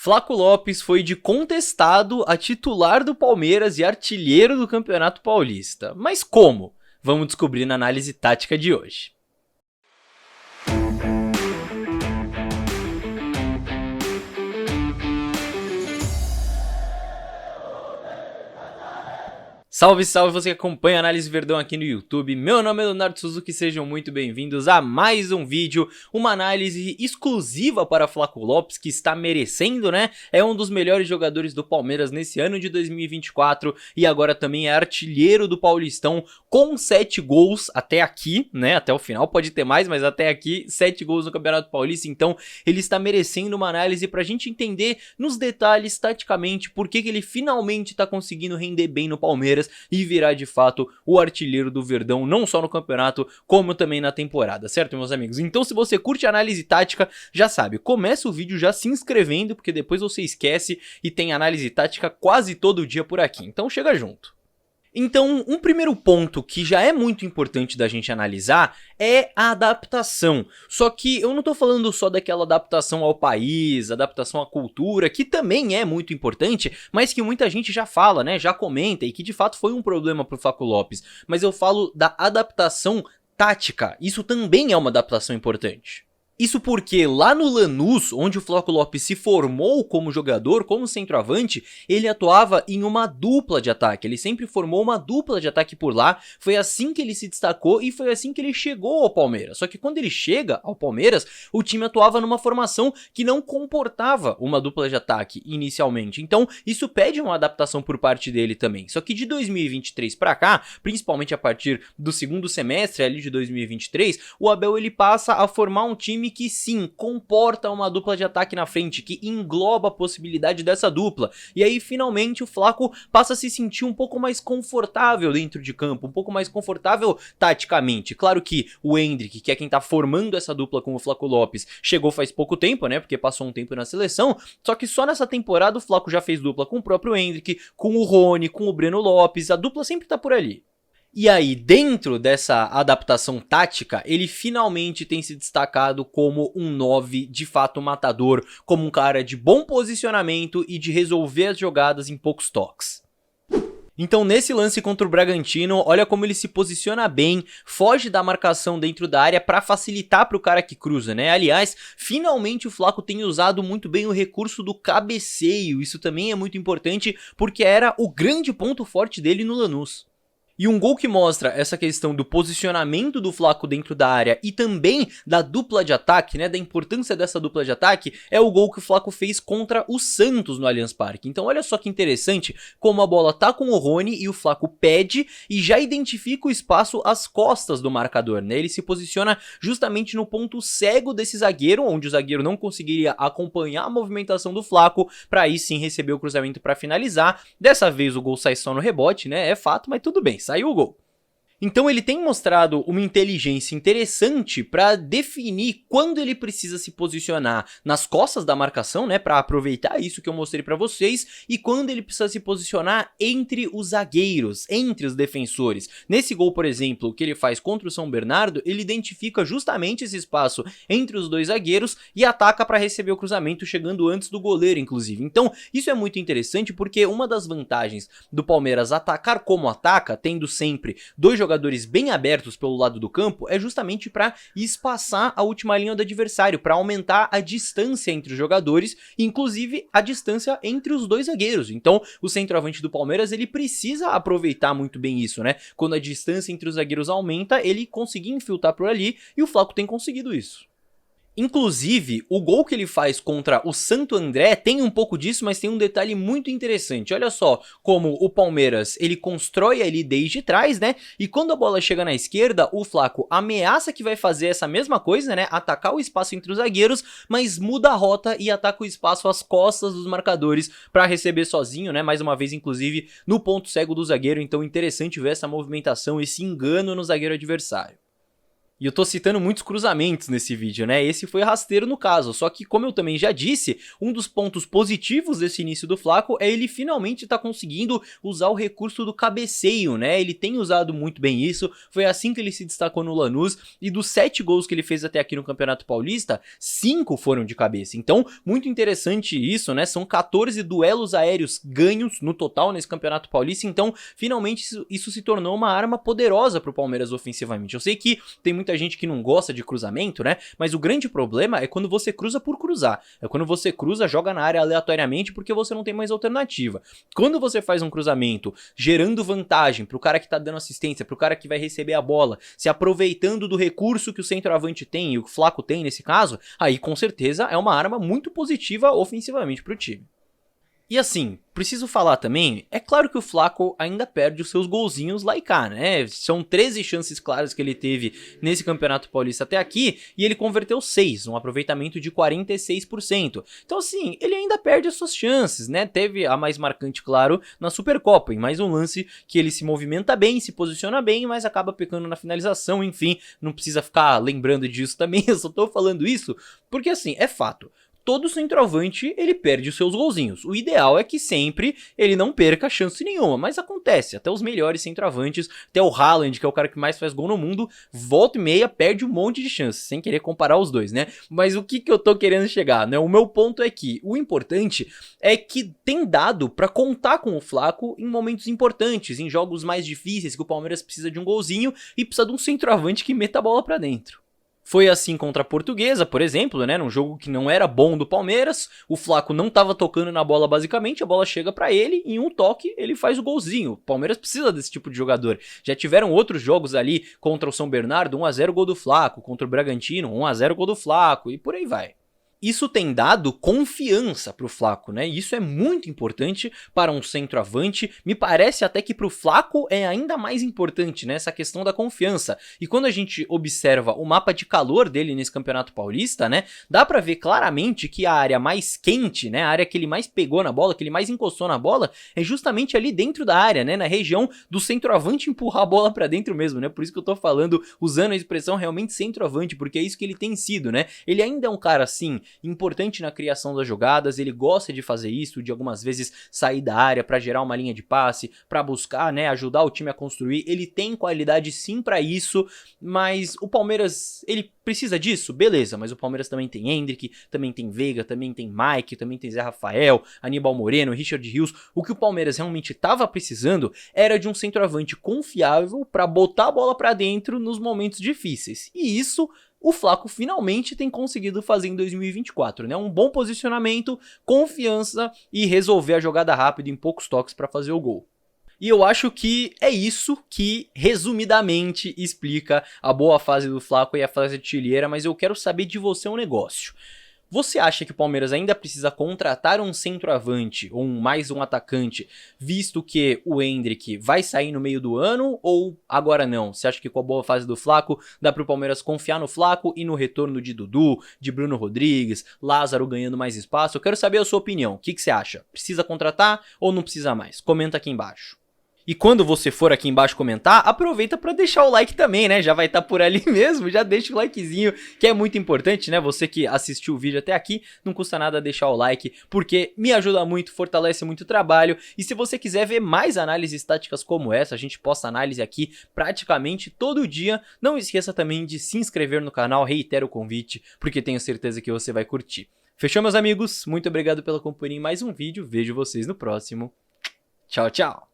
Flaco Lopes foi de contestado a titular do Palmeiras e artilheiro do Campeonato Paulista. Mas como? Vamos descobrir na análise tática de hoje. Salve, salve você que acompanha a Análise Verdão aqui no YouTube. Meu nome é Leonardo Suzuki, sejam muito bem-vindos a mais um vídeo, uma análise exclusiva para Flaco Lopes, que está merecendo, né? É um dos melhores jogadores do Palmeiras nesse ano de 2024 e agora também é artilheiro do Paulistão com 7 gols até aqui, né? Até o final pode ter mais, mas até aqui 7 gols no Campeonato Paulista, então ele está merecendo uma análise para a gente entender nos detalhes, taticamente, por que ele finalmente está conseguindo render bem no Palmeiras e virar de fato o artilheiro do Verdão, não só no campeonato, como também na temporada, certo, meus amigos? Então, se você curte análise tática, já sabe, começa o vídeo já se inscrevendo, porque depois você esquece e tem análise tática quase todo dia por aqui, então chega junto. Então, um primeiro ponto que já é muito importante da gente analisar é a adaptação. Só que eu não tô falando só daquela adaptação ao país, adaptação à cultura, que também é muito importante, mas que muita gente já fala, né, já comenta e que de fato foi um problema pro Flaco Lopes. Mas eu falo da adaptação tática, isso também é uma adaptação importante. Isso porque lá no Lanús, onde o Flaco Lopes se formou como jogador, como centroavante, ele atuava em uma dupla de ataque, ele sempre formou uma dupla de ataque por lá, foi assim que ele se destacou e foi assim que ele chegou ao Palmeiras. Só que quando ele chega ao Palmeiras, o time atuava numa formação que não comportava uma dupla de ataque inicialmente, então isso pede uma adaptação por parte dele também. Só que de 2023 pra cá, principalmente a partir do segundo semestre ali de 2023, o Abel ele passa a formar um time que sim, comporta uma dupla de ataque na frente, que engloba a possibilidade dessa dupla, e aí finalmente o Flaco passa a se sentir um pouco mais confortável dentro de campo, um pouco mais confortável taticamente. Claro que o Endrick, que é quem tá formando essa dupla com o Flaco Lopes, chegou faz pouco tempo, né, porque passou um tempo na seleção, só que só nessa temporada o Flaco já fez dupla com o próprio Endrick, com o Rony, com o Breno Lopes, a dupla sempre tá por ali. E aí, dentro dessa adaptação tática, ele finalmente tem se destacado como um 9 de fato matador, como um cara de bom posicionamento e de resolver as jogadas em poucos toques. Então nesse lance contra o Bragantino, olha como ele se posiciona bem, foge da marcação dentro da área para facilitar para o cara que cruza, né? Aliás, finalmente o Flaco tem usado muito bem o recurso do cabeceio, isso também é muito importante porque era o grande ponto forte dele no Lanús. E um gol que mostra essa questão do posicionamento do Flaco dentro da área e também da dupla de ataque, né, da importância dessa dupla de ataque, é o gol que o Flaco fez contra o Santos no Allianz Parque. Então olha só que interessante como a bola tá com o Rony e o Flaco pede e já identifica o espaço às costas do marcador, né? Ele se posiciona justamente no ponto cego desse zagueiro, onde o zagueiro não conseguiria acompanhar a movimentação do Flaco, para aí sim receber o cruzamento para finalizar. Dessa vez o gol sai só no rebote, né? É fato, mas tudo bem. Saiu o gol. Então ele tem mostrado uma inteligência interessante para definir quando ele precisa se posicionar nas costas da marcação, né, para aproveitar isso que eu mostrei para vocês, e quando ele precisa se posicionar entre os zagueiros, entre os defensores. Nesse gol, por exemplo, que ele faz contra o São Bernardo, ele identifica justamente esse espaço entre os dois zagueiros e ataca para receber o cruzamento, chegando antes do goleiro, inclusive. Então isso é muito interessante porque uma das vantagens do Palmeiras atacar como ataca, tendo sempre dois jogadores bem abertos pelo lado do campo, é justamente para espaçar a última linha do adversário, para aumentar a distância entre os jogadores, inclusive a distância entre os dois zagueiros. Então o centroavante do Palmeiras ele precisa aproveitar muito bem isso, né? Quando a distância entre os zagueiros aumenta, ele conseguir infiltrar por ali, e o Flaco tem conseguido isso. Inclusive, o gol que ele faz contra o Santo André tem um pouco disso, mas tem um detalhe muito interessante. Olha só como o Palmeiras, ele constrói ali desde trás, né? E quando a bola chega na esquerda, o Flaco ameaça que vai fazer essa mesma coisa, né? Atacar o espaço entre os zagueiros, mas muda a rota e ataca o espaço às costas dos marcadores para receber sozinho, né? Mais uma vez, inclusive, no ponto cego do zagueiro. Então, interessante ver essa movimentação, esse engano no zagueiro adversário. E eu tô citando muitos cruzamentos nesse vídeo, né? Esse foi rasteiro no caso, só que como eu também já disse, um dos pontos positivos desse início do Flaco é ele finalmente tá conseguindo usar o recurso do cabeceio, né? Ele tem usado muito bem isso, foi assim que ele se destacou no Lanús, e dos 7 gols que ele fez até aqui no Campeonato Paulista, 5 foram de cabeça. Então, muito interessante isso, né? São 14 duelos aéreos ganhos no total nesse Campeonato Paulista, então finalmente isso se tornou uma arma poderosa pro Palmeiras ofensivamente. Eu sei que tem muita gente que não gosta de cruzamento, né? Mas o grande problema é quando você cruza por cruzar. É quando você cruza, joga na área aleatoriamente porque você não tem mais alternativa. Quando você faz um cruzamento gerando vantagem pro cara que tá dando assistência, pro cara que vai receber a bola, se aproveitando do recurso que o centroavante tem e o Flaco tem nesse caso, aí com certeza é uma arma muito positiva ofensivamente pro time. E assim, preciso falar também, é claro que o Flaco ainda perde os seus golzinhos lá e cá, né? São 13 chances claras que ele teve nesse Campeonato Paulista até aqui, e ele converteu 6, um aproveitamento de 46%. Então assim, ele ainda perde as suas chances, né? Teve a mais marcante, claro, na Supercopa, em mais um lance que ele se movimenta bem, se posiciona bem, mas acaba pecando na finalização, enfim, não precisa ficar lembrando disso também, eu só tô falando isso porque assim, é fato. Todo centroavante, ele perde os seus golzinhos. O ideal é que sempre ele não perca chance nenhuma, mas acontece. Até os melhores centroavantes, até o Haaland, que é o cara que mais faz gol no mundo, volta e meia perde um monte de chances, sem querer comparar os dois, né? Mas o que eu tô querendo chegar, né? O meu ponto é que o importante é que tem dado pra contar com o Flaco em momentos importantes, em jogos mais difíceis, que o Palmeiras precisa de um golzinho e precisa de um centroavante que meta a bola pra dentro. Foi assim contra a Portuguesa, por exemplo, né, num jogo que não era bom do Palmeiras, o Flaco não tava tocando na bola basicamente, a bola chega pra ele, em um toque ele faz o golzinho. O Palmeiras precisa desse tipo de jogador. Já tiveram outros jogos ali contra o São Bernardo, 1 a 0 gol do Flaco, contra o Bragantino, 1 a 0 gol do Flaco, e por aí vai. Isso tem dado confiança pro Flaco, né? E isso é muito importante para um centroavante. Me parece até que pro Flaco é ainda mais importante, né? Essa questão da confiança. E quando a gente observa o mapa de calor dele nesse Campeonato Paulista, né? Dá pra ver claramente que a área mais quente, né? A área que ele mais pegou na bola, que ele mais encostou na bola, é justamente ali dentro da área, né? Na região do centroavante empurrar a bola pra dentro mesmo, né? Por isso que eu tô falando, usando a expressão realmente centroavante, porque é isso que ele tem sido, né? Ele ainda é um cara, assim, importante na criação das jogadas, ele gosta de fazer isso, de algumas vezes sair da área para gerar uma linha de passe, para buscar, né, ajudar o time a construir. Ele tem qualidade sim para isso, mas o Palmeiras, ele precisa disso? Beleza, mas o Palmeiras também tem Endrick, também tem Veiga, também tem Mike, também tem Zé Rafael, Aníbal Moreno, Richard Rios. O que o Palmeiras realmente estava precisando era de um centroavante confiável para botar a bola para dentro nos momentos difíceis. E isso o Flaco finalmente tem conseguido fazer em 2024, né? Um bom posicionamento, confiança e resolver a jogada rápido em poucos toques para fazer o gol. E eu acho que é isso que, resumidamente, explica a boa fase do Flaco e a fase artilheira, mas eu quero saber de você um negócio. Você acha que o Palmeiras ainda precisa contratar um centroavante ou mais um atacante, visto que o Endrick vai sair no meio do ano, ou agora não? Você acha que com a boa fase do Flaco dá para o Palmeiras confiar no Flaco e no retorno de Dudu, de Bruno Rodrigues, Lázaro ganhando mais espaço? Eu quero saber a sua opinião. O que você acha? Precisa contratar ou não precisa mais? Comenta aqui embaixo. E quando você for aqui embaixo comentar, aproveita para deixar o like também, né? Já vai estar por ali mesmo, já deixa o likezinho, que é muito importante, né? Você que assistiu o vídeo até aqui, não custa nada deixar o like, porque me ajuda muito, fortalece muito o trabalho. E se você quiser ver mais análises táticas como essa, a gente posta análise aqui praticamente todo dia. Não esqueça também de se inscrever no canal, reitero o convite, porque tenho certeza que você vai curtir. Fechou, meus amigos? Muito obrigado pela companhia em mais um vídeo, vejo vocês no próximo. Tchau, tchau!